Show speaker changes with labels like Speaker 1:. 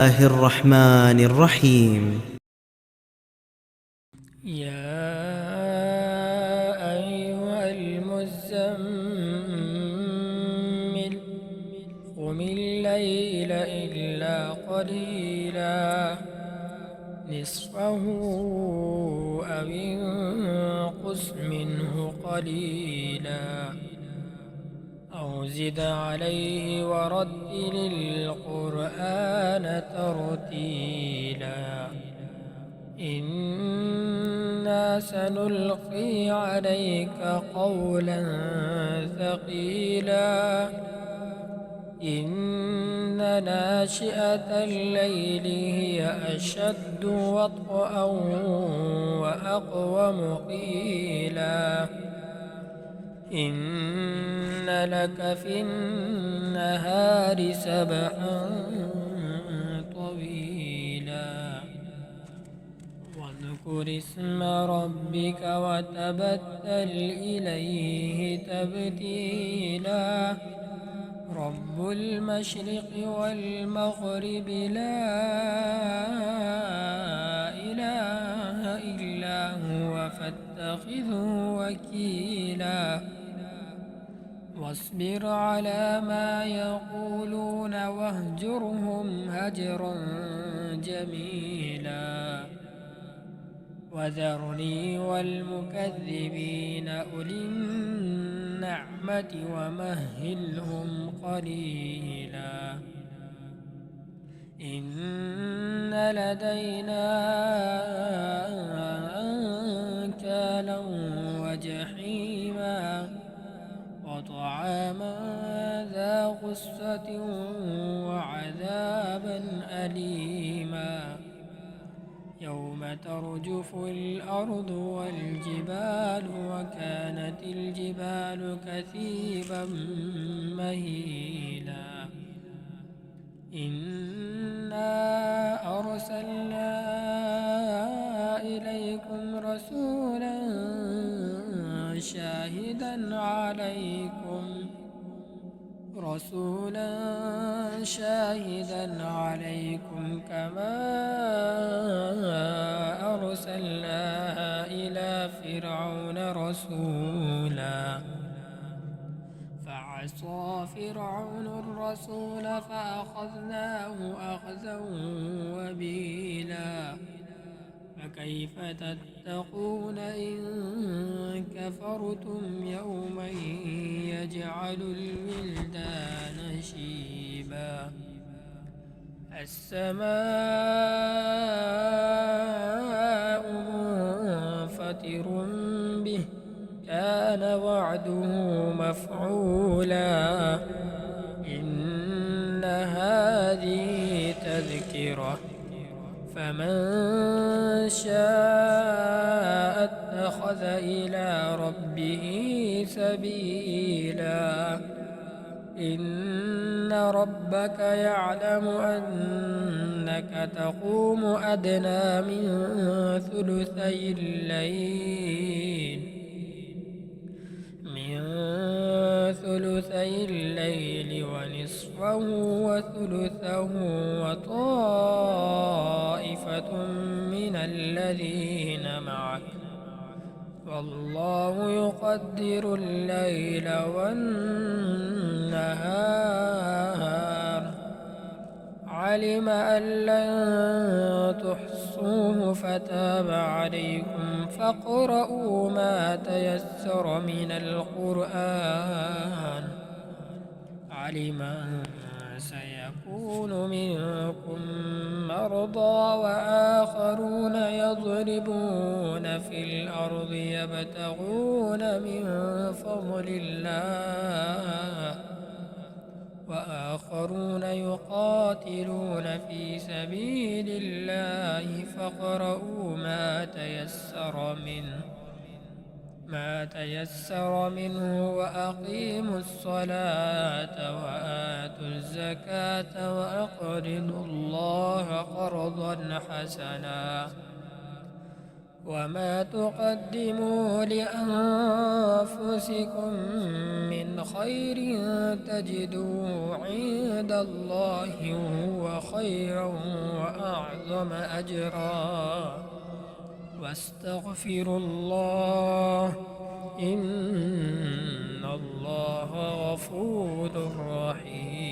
Speaker 1: الله الرحمن الرحيم.
Speaker 2: يا أيها المزمل قم الليل إلا قليلا نصفه أو انقص منه قليلا أو زد عليه ورتل القرآن ترتيلا إنا سنلقي عليك قولا ثقيلا إن ناشئة الليل هي أشد وطئا وأقوم قيلا إن لك في النهار سبحا طويلا واذكر اسم ربك وتبتل إليه تبتيلا رب المشرق والمغرب لا إله إلا هو فاتخذه وكيلا واصبر على ما يقولون واهجرهم هجرا جميلا وذرني والمكذبين أولي النعمة ومهلهم قليلا إن لدينا أنكالا وجحيما وطعاما ذا غصة وعذابا أليما يوم ترجف الأرض والجبال وكانت الجبال كثيبا مهيلا إنا أرسلنا إليكم رسولا شاهدا عليكم كما أرسلنا إلى فرعون رسولا فعصى فرعون الرسول فأخذناه أخذا وبيلا فكيف تتقون إن كفرتم يوما يجعل الولدان شيبا السماء منفطر به كان وعده مفعولا إن هذه تذكرة فمن شاء اتخذ إلى ربه سبيلا إن ربك يعلم أنك تقوم أدنى من ثلثي الليل ونصفه وثلثه وطائفة من الذين معك والله يقدر الليل والنهار علم أن لن تحصوه فتاب عليكم فاقرؤوا ما تيسر من القرآن علم أن سيكون منكم مرضى وآخرون يضربون في الأرض يبتغون من فضل الله وآخرون يقاتلون في سبيل الله فاقرؤوا ما تيسر منه وأقيموا الصلاة وآتوا الزكاة وأقرضوا الله قرضا حسنا وما تقدموا لأنفسكم من خير تجدوه عند الله هو خيرا وأعظم أجرا واستغفروا الله إن الله غفور رحيم.